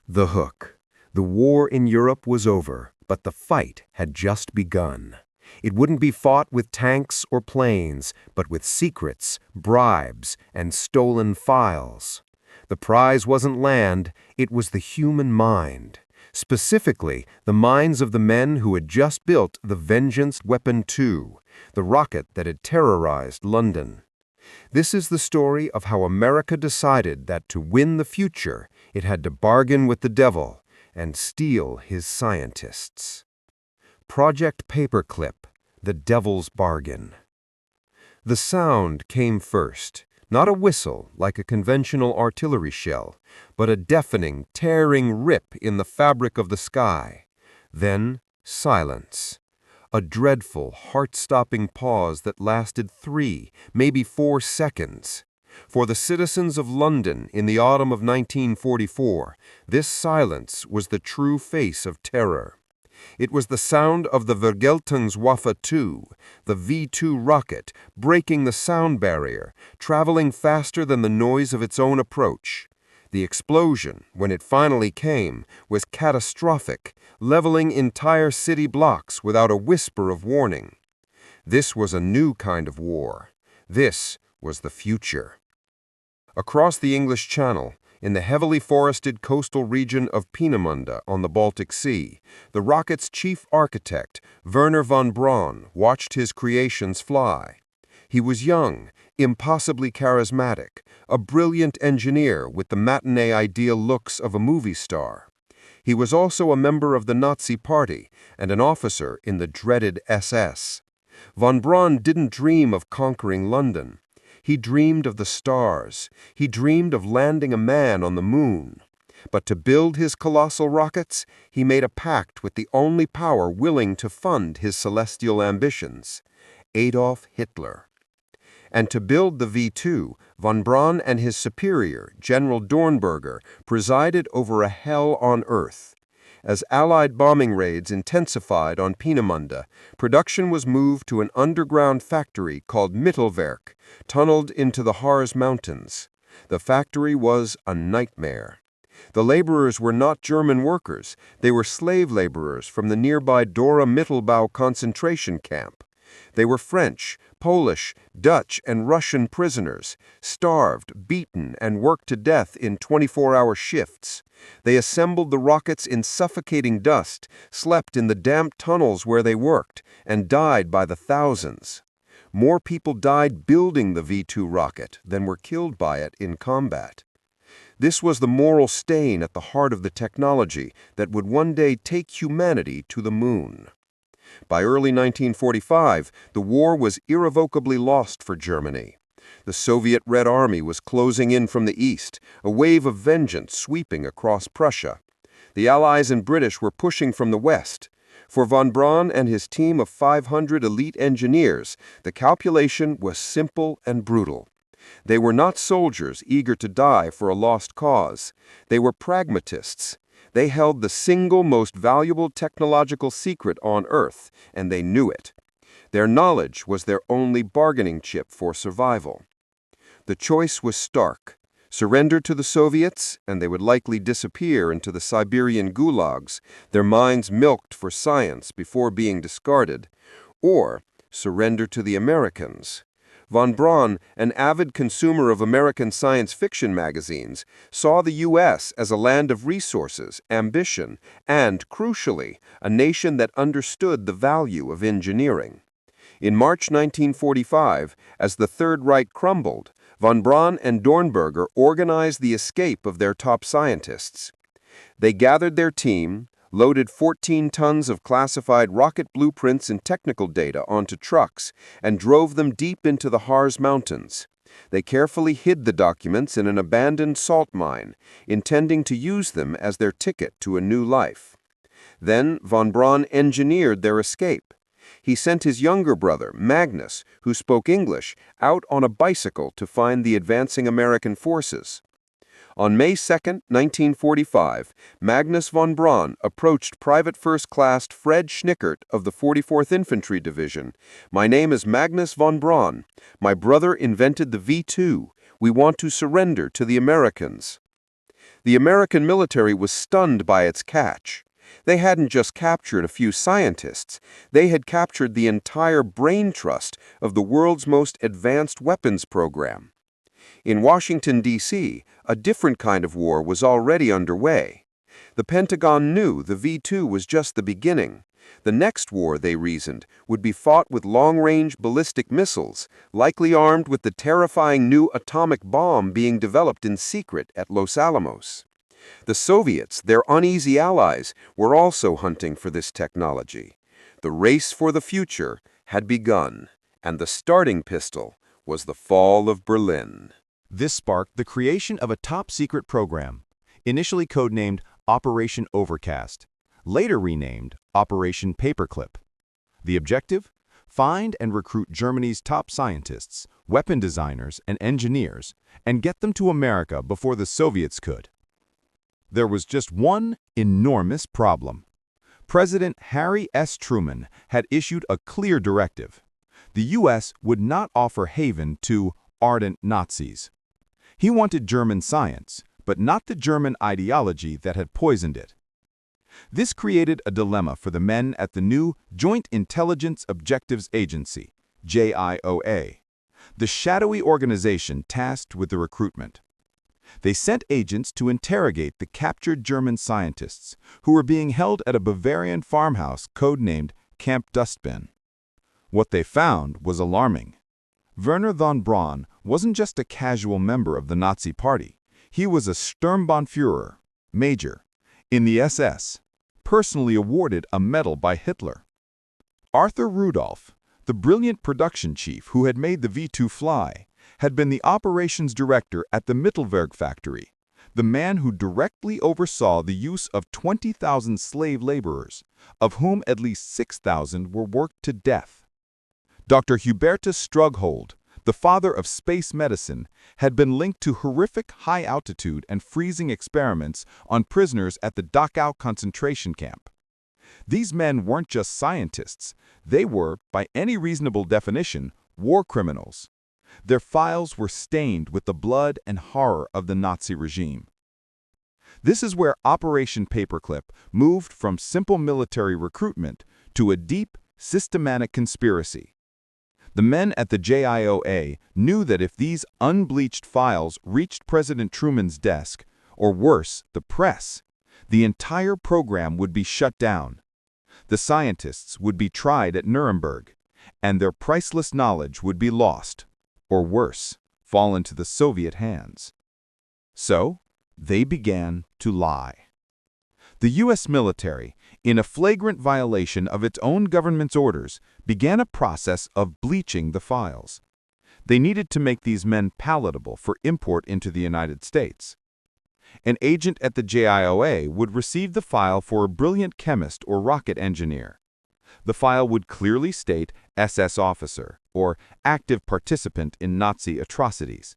The hook. The war in Europe was over, but the fight had just begun. It wouldn't be fought with tanks or planes, but with secrets, bribes, and stolen files. The prize wasn't land, it was the human mind. Specifically, the minds of the men who had just built the Vengeance Weapon 2, the rocket that had terrorized London. This is the story of how America decided that to win the future, it had to bargain with the devil and steal his scientists. Project Paperclip, the devil's bargain. The sound came first, not a whistle like a conventional artillery shell, but a deafening, tearing rip in the fabric of the sky. Then silence. A dreadful, heart-stopping pause that lasted 3, maybe 4 seconds. For the citizens of London in the autumn of 1944, this silence was the true face of terror. It was the sound of the Vergeltungswaffe 2, the V-2 rocket, breaking the sound barrier, traveling faster than the noise of its own approach. The explosion, when it finally came, was catastrophic, leveling entire city blocks without a whisper of warning. This was a new kind of war. This was the future. Across the English Channel, in the heavily forested coastal region of Peenemünde on the Baltic Sea, the rocket's chief architect, Wernher von Braun, watched his creations fly. He was young, impossibly charismatic, a brilliant engineer with the matinee ideal looks of a movie star. He was also a member of the Nazi Party and an officer in the dreaded SS. Von Braun didn't dream of conquering London. He dreamed of the stars. He dreamed of landing a man on the moon. But to build his colossal rockets, he made a pact with the only power willing to fund his celestial ambitions, Adolf Hitler. And to build the V-2, von Braun and his superior, General Dornberger, presided over a hell on earth. As Allied bombing raids intensified on Peenemünde, production was moved to an underground factory called Mittelwerk, tunneled into the Harz Mountains. The factory was a nightmare. The laborers were not German workers. They were slave laborers from the nearby Dora Mittelbau concentration camp. They were French, Polish, Dutch, and Russian prisoners, starved, beaten, and worked to death in 24-hour shifts. They assembled the rockets in suffocating dust, slept in the damp tunnels where they worked, and died by the thousands. More people died building the V-2 rocket than were killed by it in combat. This was the moral stain at the heart of the technology that would one day take humanity to the moon. By early 1945, the war was irrevocably lost for Germany. The Soviet Red Army was closing in from the east, a wave of vengeance sweeping across Prussia. The Allies and British were pushing from the west. For von Braun and his team of 500 elite engineers, the calculation was simple and brutal. They were not soldiers eager to die for a lost cause. They were pragmatists. They held the single most valuable technological secret on Earth, and they knew it. Their knowledge was their only bargaining chip for survival. The choice was stark: surrender to the Soviets, and they would likely disappear into the Siberian gulags, their minds milked for science before being discarded, or surrender to the Americans. Von Braun, an avid consumer of American science fiction magazines, saw the U.S. as a land of resources, ambition, and, crucially, a nation that understood the value of engineering. In March 1945, as the Third Reich crumbled, von Braun and Dornberger organized the escape of their top scientists. They gathered their team, loaded 14 tons of classified rocket blueprints and technical data onto trucks, and drove them deep into the Harz Mountains. They carefully hid the documents in an abandoned salt mine, intending to use them as their ticket to a new life. Then von Braun engineered their escape. He sent his younger brother, Magnus, who spoke English, out on a bicycle to find the advancing American forces. On May 2, 1945, Magnus von Braun approached Private First Class Fred Schnickert of the 44th Infantry Division. "My name is Magnus von Braun. My brother invented the V-2. We want to surrender to the Americans." The American military was stunned by its catch. They hadn't just captured a few scientists, they had captured the entire brain trust of the world's most advanced weapons program. In Washington, D.C., a different kind of war was already underway. The Pentagon knew the V-2 was just the beginning. The next war, they reasoned, would be fought with long-range ballistic missiles, likely armed with the terrifying new atomic bomb being developed in secret at Los Alamos. The Soviets, their uneasy allies, were also hunting for this technology. The race for the future had begun, and the starting pistol was the fall of Berlin. This sparked the creation of a top-secret program, initially codenamed Operation Overcast, later renamed Operation Paperclip. The objective? Find and recruit Germany's top scientists, weapon designers, and engineers, and get them to America before the Soviets could. There was just one enormous problem. President Harry S. Truman had issued a clear directive. The U.S. would not offer haven to ardent Nazis. He wanted German science, but not the German ideology that had poisoned it. This created a dilemma for the men at the new Joint Intelligence Objectives Agency, JIOA, the shadowy organization tasked with the recruitment. They sent agents to interrogate the captured German scientists who were being held at a Bavarian farmhouse codenamed Camp Dustbin. What they found was alarming. Wernher von Braun wasn't just a casual member of the Nazi Party. He was a Sturmbannführer, major, in the SS, personally awarded a medal by Hitler. Arthur Rudolph, the brilliant production chief who had made the V-2 fly, had been the operations director at the Mittelwerk factory, the man who directly oversaw the use of 20,000 slave laborers, of whom at least 6,000 were worked to death. Dr. Hubertus Strughold, the father of space medicine, had been linked to horrific high-altitude and freezing experiments on prisoners at the Dachau concentration camp. These men weren't just scientists, they were, by any reasonable definition, war criminals. Their files were stained with the blood and horror of the Nazi regime. This is where Operation Paperclip moved from simple military recruitment to a deep, systematic conspiracy. The men at the JIOA knew that if these unbleached files reached President Truman's desk, or worse, the press, the entire program would be shut down. The scientists would be tried at Nuremberg, and their priceless knowledge would be lost, or worse, fall into the Soviet hands. So, they began to lie. The U.S. military, in a flagrant violation of its own government's orders, began a process of bleaching the files. They needed to make these men palatable for import into the United States. An agent at the JIOA would receive the file for a brilliant chemist or rocket engineer. The file would clearly state SS officer or active participant in Nazi atrocities.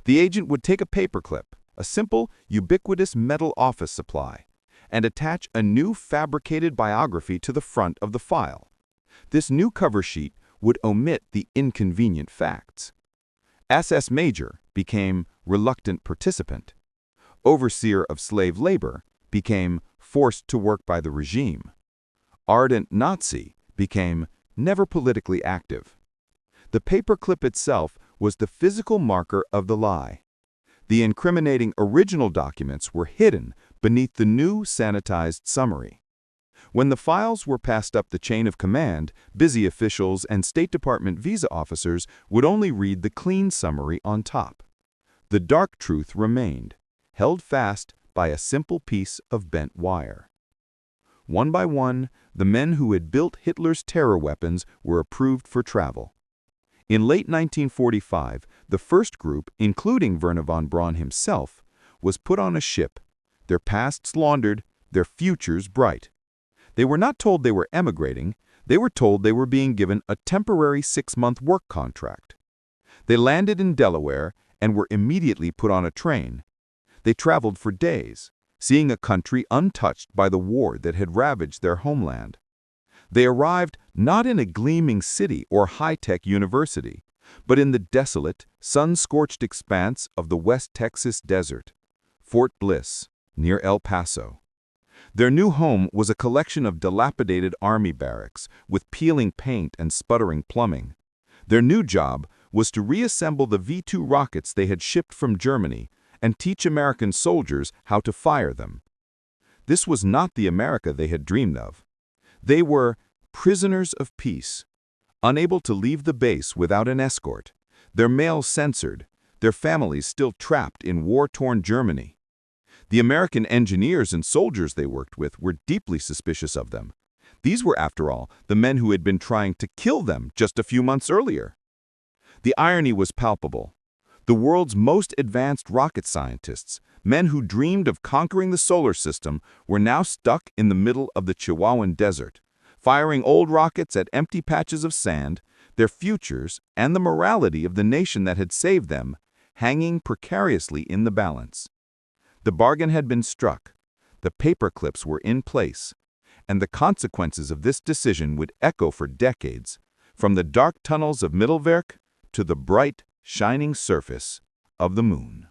The agent would take a paperclip, a simple, ubiquitous metal office supply, and attach a new fabricated biography to the front of the file. This new cover sheet would omit the inconvenient facts. SS Major became reluctant participant. Overseer of slave labor became forced to work by the regime. Ardent Nazi became never politically active. The paperclip itself was the physical marker of the lie. The incriminating original documents were hidden beneath the new sanitized summary. When the files were passed up the chain of command, busy officials and State Department visa officers would only read the clean summary on top. The dark truth remained, held fast by a simple piece of bent wire. One by one, the men who had built Hitler's terror weapons were approved for travel. In late 1945, the first group, including Wernher von Braun himself, was put on a ship, their pasts laundered, their futures bright. They were not told they were emigrating, they were told they were being given a temporary 6-month work contract. They landed in Delaware and were immediately put on a train. They traveled for days, seeing a country untouched by the war that had ravaged their homeland. They arrived not in a gleaming city or high-tech university, but in the desolate, sun-scorched expanse of the West Texas desert. Fort Bliss, near El Paso. Their new home was a collection of dilapidated army barracks with peeling paint and sputtering plumbing. Their new job was to reassemble the V-2 rockets they had shipped from Germany and teach American soldiers how to fire them. This was not the America they had dreamed of. They were prisoners of peace, unable to leave the base without an escort, their mail censored, their families still trapped in war-torn Germany. The American engineers and soldiers they worked with were deeply suspicious of them. These were, after all, the men who had been trying to kill them just a few months earlier. The irony was palpable. The world's most advanced rocket scientists, men who dreamed of conquering the solar system, were now stuck in the middle of the Chihuahuan desert, firing old rockets at empty patches of sand, their futures and the morality of the nation that had saved them hanging precariously in the balance. The bargain had been struck, the paperclips were in place, and the consequences of this decision would echo for decades, from the dark tunnels of Mittelwerk to the bright, shining surface of the moon.